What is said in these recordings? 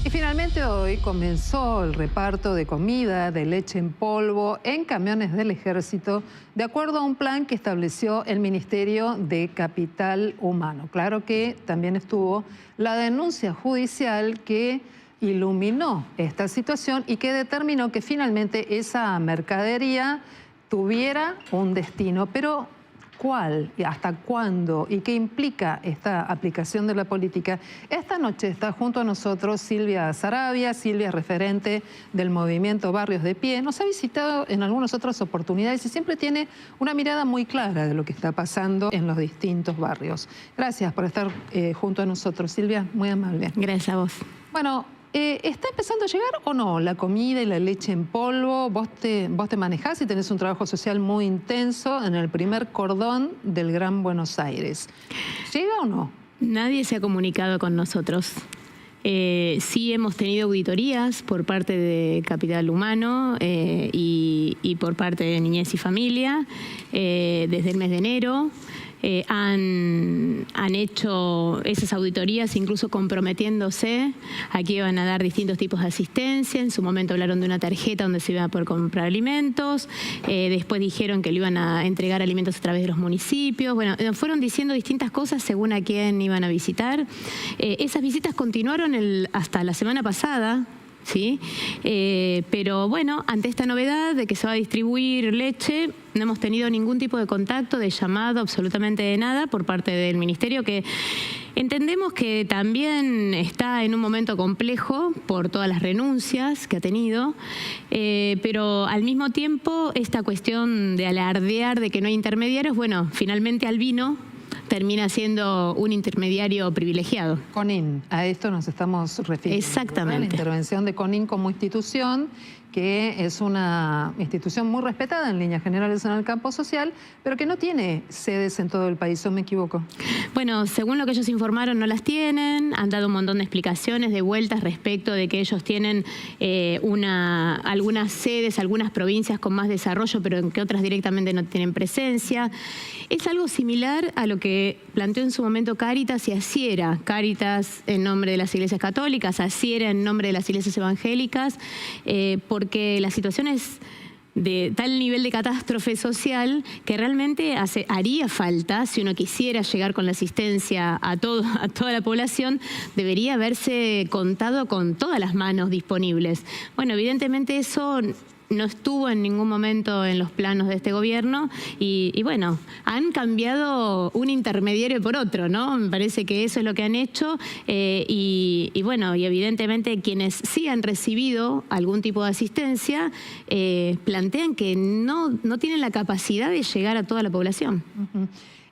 Y finalmente hoy comenzó el reparto de comida, de leche en polvo en camiones del Ejército, de acuerdo a un plan que estableció el Ministerio de Capital Humano. Claro que también estuvo la denuncia judicial que iluminó esta situación y que determinó que finalmente esa mercadería tuviera un destino. Pero ¿cuál? ¿Hasta cuándo? ¿Y qué implica esta aplicación de la política? Esta noche está junto a nosotros Silvia Saravia. Silvia es referente del movimiento Barrios de Pie. Nos ha visitado en algunas otras oportunidades y siempre tiene una mirada muy clara de lo que está pasando en los distintos barrios. Gracias por estar junto a nosotros, Silvia, muy amable. Gracias a vos. Bueno, ¿está empezando a llegar o no la comida y la leche en polvo? Vos te manejás y tenés un trabajo social muy intenso en el primer cordón del Gran Buenos Aires. ¿Llega o no? Nadie se ha comunicado con nosotros. Sí hemos tenido auditorías por parte de Capital Humano y por parte de Niñez y Familia desde el mes de enero. Han hecho esas auditorías incluso comprometiéndose a que iban a dar distintos tipos de asistencia. En su momento hablaron de una tarjeta donde se iba a poder comprar alimentos. Después dijeron que le iban a entregar alimentos a través de los municipios. Bueno, fueron diciendo distintas cosas según a quién iban a visitar. Esas visitas continuaron hasta la semana pasada. ¿Sí? Pero bueno, ante esta novedad de que se va a distribuir leche, no hemos tenido ningún tipo de contacto, de llamado, absolutamente de nada por parte del Ministerio, que entendemos que también está en un momento complejo por todas las renuncias que ha tenido, pero al mismo tiempo esta cuestión de alardear de que no hay intermediarios, bueno, finalmente Albino termina siendo un intermediario privilegiado. CONIN, a esto nos estamos refiriendo. Exactamente. La intervención de CONIN como institución, que es una institución muy respetada en líneas generales en el campo social, pero que no tiene sedes en todo el país, ¿o me equivoco? Bueno, según lo que ellos informaron, no las tienen, han dado un montón de explicaciones, de vueltas respecto de que ellos tienen algunas sedes, algunas provincias con más desarrollo, pero en que otras directamente no tienen presencia. Es algo similar a lo que planteó en su momento Cáritas y Asiera. Cáritas en nombre de las iglesias católicas, Asiera en nombre de las iglesias evangélicas, porque la situación es de tal nivel de catástrofe social que realmente haría falta, si uno quisiera llegar con la asistencia a toda la población, debería haberse contado con todas las manos disponibles. Bueno, evidentemente eso no estuvo en ningún momento en los planos de este gobierno y bueno, han cambiado un intermediario por otro, ¿no? Me parece que eso es lo que han hecho y bueno, y evidentemente quienes sí han recibido algún tipo de asistencia plantean que no tienen la capacidad de llegar a toda la población.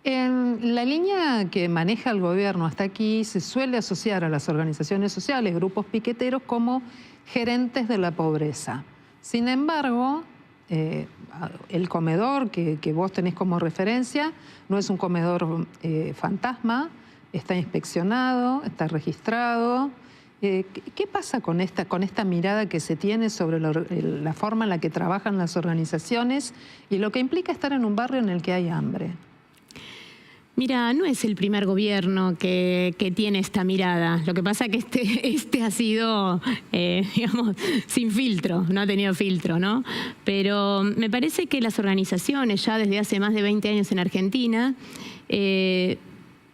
En la línea que maneja el gobierno hasta aquí se suele asociar a las organizaciones sociales, grupos piqueteros, como gerentes de la pobreza. Sin embargo, el comedor que vos tenés como referencia no es un comedor fantasma, está inspeccionado, está registrado. ¿Qué pasa con esta mirada que se tiene sobre la forma en la que trabajan las organizaciones y lo que implica estar en un barrio en el que hay hambre? Mira, no es el primer gobierno que tiene esta mirada. Lo que pasa es que este ha sido, digamos, sin filtro, no ha tenido filtro, ¿no? Pero me parece que las organizaciones, ya desde hace más de 20 años en Argentina,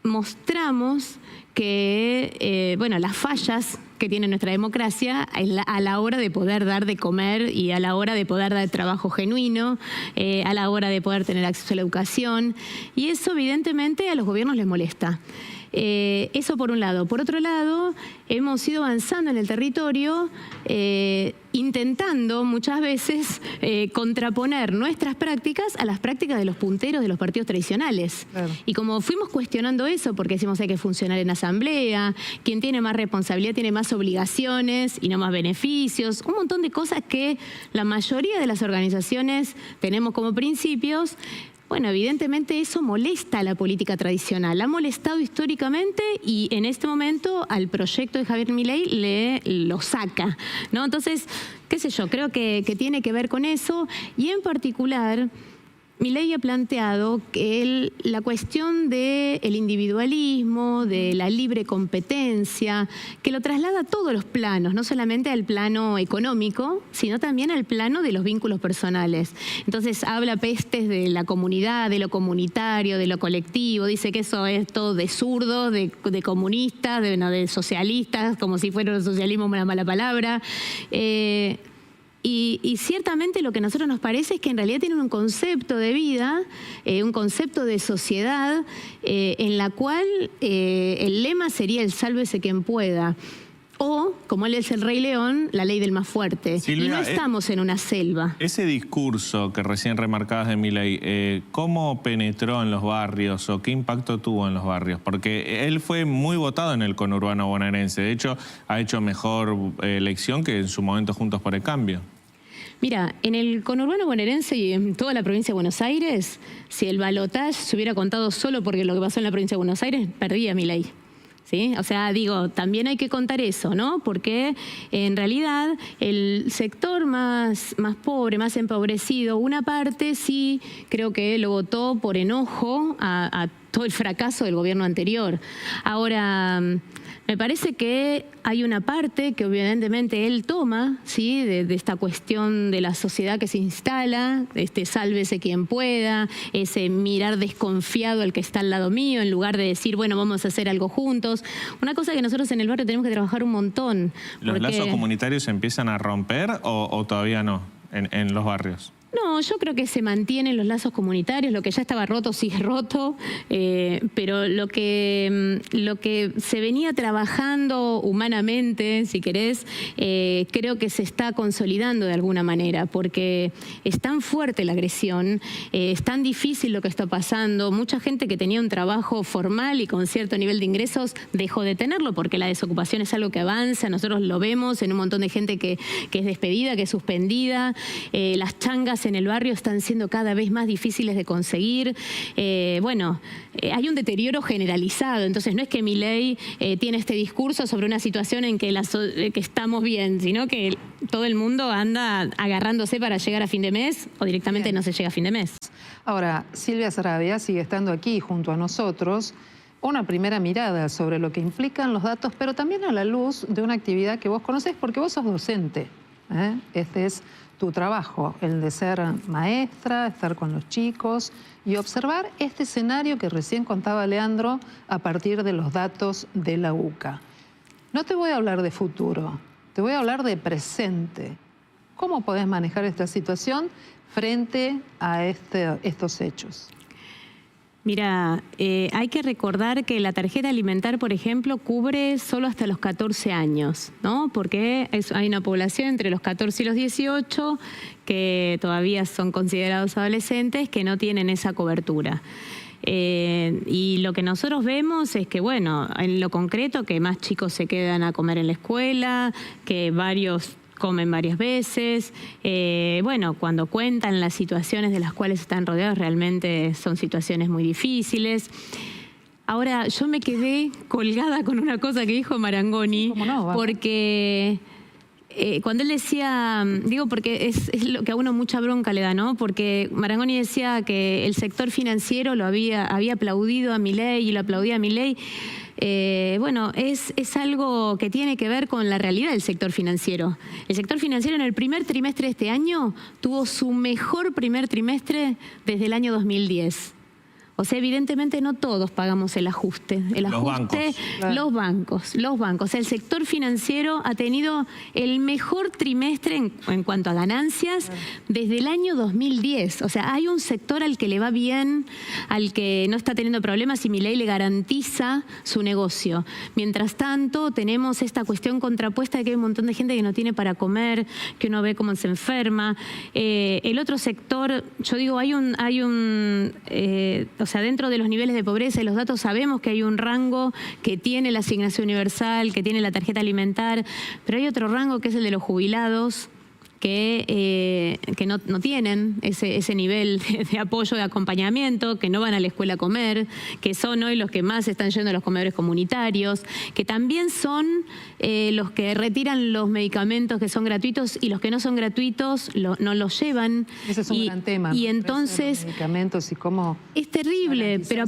mostramos que, bueno, las fallas que tiene nuestra democracia a la hora de poder dar de comer y a la hora de poder dar trabajo genuino, a la hora de poder tener acceso a la educación. Y eso evidentemente a los gobiernos les molesta. Eso por un lado. Por otro lado, hemos ido avanzando en el territorio intentando muchas veces contraponer nuestras prácticas a las prácticas de los punteros de los partidos tradicionales. Claro. Y como fuimos cuestionando eso, porque decimos hay que funcionar en asamblea, quien tiene más responsabilidad tiene más obligaciones y no más beneficios, un montón de cosas que la mayoría de las organizaciones tenemos como principios. Bueno, evidentemente eso molesta a la política tradicional, ha molestado históricamente y en este momento al proyecto de Javier Milei lo saca, ¿no? Entonces, qué sé yo, creo que tiene que ver con eso y en particular Milei ha planteado que la cuestión del individualismo, de la libre competencia, que lo traslada a todos los planos, no solamente al plano económico, sino también al plano de los vínculos personales. Entonces habla pestes de la comunidad, de lo comunitario, de lo colectivo, dice que eso es todo de zurdos, de comunistas, de socialistas, como si fuera el socialismo una mala palabra. Y ciertamente lo que a nosotros nos parece es que en realidad tienen un concepto de vida, un concepto de sociedad, en la cual el lema sería el sálvese quien pueda. O, como él es el Rey León, la ley del más fuerte. Silvia, y no estamos en una selva. Ese discurso que recién remarcabas de Milei, ¿cómo penetró en los barrios o qué impacto tuvo en los barrios? Porque él fue muy votado en el conurbano bonaerense. De hecho, ha hecho mejor elección que en su momento Juntos por el Cambio. Mira, en el conurbano bonaerense y en toda la provincia de Buenos Aires, si el balotaje se hubiera contado solo porque lo que pasó en la provincia de Buenos Aires, perdía Milei. ¿Sí? O sea, digo, también hay que contar eso, ¿no? Porque en realidad el sector más pobre, más empobrecido, una parte sí creo que lo votó por enojo a todo el fracaso del gobierno anterior. Ahora, me parece que hay una parte que evidentemente él toma, ¿sí? de esta cuestión de la sociedad que se instala, sálvese quien pueda, ese mirar desconfiado al que está al lado mío, en lugar de decir, bueno, vamos a hacer algo juntos. Una cosa que nosotros en el barrio tenemos que trabajar un montón. ¿Los lazos comunitarios se empiezan a romper o todavía no en los barrios? No, yo creo que se mantienen los lazos comunitarios, lo que ya estaba roto sigue roto, pero lo que se venía trabajando humanamente, si querés, creo que se está consolidando de alguna manera, porque es tan fuerte la agresión, es tan difícil lo que está pasando, mucha gente que tenía un trabajo formal y con cierto nivel de ingresos dejó de tenerlo, porque la desocupación es algo que avanza, nosotros lo vemos en un montón de gente que es despedida, que es suspendida, las changas en el barrio están siendo cada vez más difíciles de conseguir. Hay un deterioro generalizado, entonces no es que Milei tiene este discurso sobre una situación en que estamos bien, sino que todo el mundo anda agarrándose para llegar a fin de mes o directamente no se llega a fin de mes. Ahora, Silvia Saravia sigue estando aquí junto a nosotros. Una primera mirada sobre lo que implican los datos, pero también a la luz de una actividad que vos conocés porque vos sos docente. Este es tu trabajo, el de ser maestra, estar con los chicos y observar este escenario que recién contaba Leandro a partir de los datos de la UCA. No te voy a hablar de futuro, te voy a hablar de presente. ¿Cómo podés manejar esta situación frente a estos hechos? Mira, hay que recordar que la tarjeta alimentar, por ejemplo, cubre solo hasta los 14 años, ¿no? Porque hay una población entre los 14 y los 18 que todavía son considerados adolescentes que no tienen esa cobertura. Y lo que nosotros vemos es que, bueno, en lo concreto, que más chicos se quedan a comer en la escuela, que varios comen varias veces, cuando cuentan las situaciones de las cuales están rodeados, realmente son situaciones muy difíciles. Ahora, yo me quedé colgada con una cosa que dijo Marangoni, porque cuando él decía, porque es lo que a uno mucha bronca le da, ¿no? Porque Marangoni decía que el sector financiero había aplaudido a Milei y lo aplaudía a Milei. Es algo que tiene que ver con la realidad del sector financiero. El sector financiero en el primer trimestre de este año tuvo su mejor primer trimestre desde el año 2010. O sea, evidentemente no todos pagamos el ajuste. Los bancos. El sector financiero ha tenido el mejor trimestre en cuanto a ganancias desde el año 2010. O sea, hay un sector al que le va bien, al que no está teniendo problemas y Milei le garantiza su negocio. Mientras tanto, tenemos esta cuestión contrapuesta de que hay un montón de gente que no tiene para comer, que uno ve cómo se enferma. El otro sector, yo digo, dentro de los niveles de pobreza y los datos sabemos que hay un rango que tiene la asignación universal, que tiene la tarjeta alimentar, pero hay otro rango que es el de los jubilados, que no tienen ese nivel de apoyo, de acompañamiento, que no van a la escuela a comer, que son hoy los que más están yendo a los comedores comunitarios, que también son los que retiran los medicamentos que son gratuitos y los que no son gratuitos no los llevan. Ese es un gran tema. Y entonces, los medicamentos y cómo es terrible, pero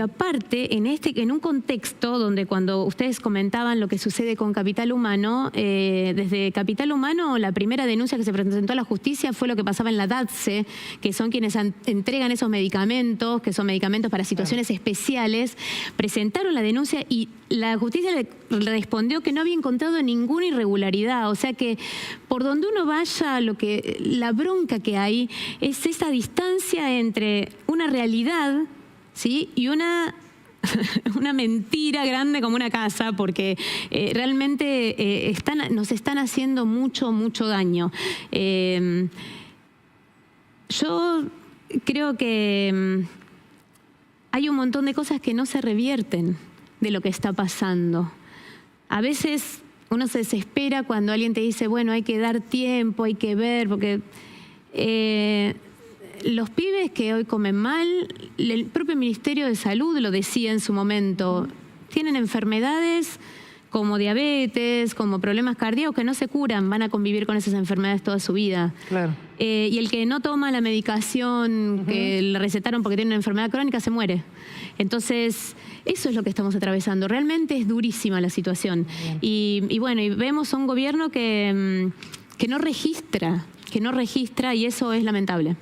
aparte, en un contexto donde cuando ustedes comentaban lo que sucede con Capital Humano, desde Capital Humano la primera denuncia que se presentó a la justicia fue lo que pasaba en la DATSE, que son quienes entregan esos medicamentos, que son medicamentos para situaciones especiales. Presentaron la denuncia y la justicia le respondió que no había encontrado ninguna irregularidad. O sea que por donde uno vaya, la bronca que hay es esa distancia entre una realidad, ¿sí?, y una mentira grande como una casa, porque realmente nos están haciendo mucho daño. Yo creo que hay un montón de cosas que no se revierten de lo que está pasando. A veces uno se desespera cuando alguien te dice, bueno, hay que dar tiempo, hay que ver, porque los pibes que hoy comen mal, el propio Ministerio de Salud lo decía en su momento, tienen enfermedades como diabetes, como problemas cardíacos que no se curan, van a convivir con esas enfermedades toda su vida. Claro. Y el que no toma la medicación que le recetaron porque tiene una enfermedad crónica se muere. Entonces, eso es lo que estamos atravesando. Realmente es durísima la situación. Y bueno, y vemos a un gobierno que no registra, y eso es lamentable.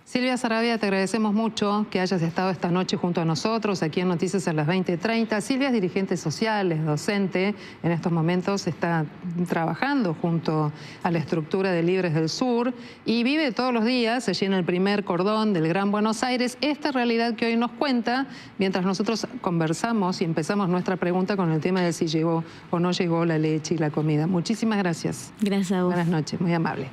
Silvia Saravia, te agradecemos mucho que hayas estado esta noche junto a nosotros aquí en Noticias a las 20:30. Silvia es dirigente social, es docente. En estos momentos está trabajando junto a la estructura de Libres del Sur y vive todos los días allí en el primer cordón del Gran Buenos Aires esta realidad que hoy nos cuenta mientras nosotros conversamos y empezamos nuestra pregunta con el tema de si llegó o no llegó la leche y la comida. Muchísimas gracias. Gracias a vos. Buenas noches, muy amable.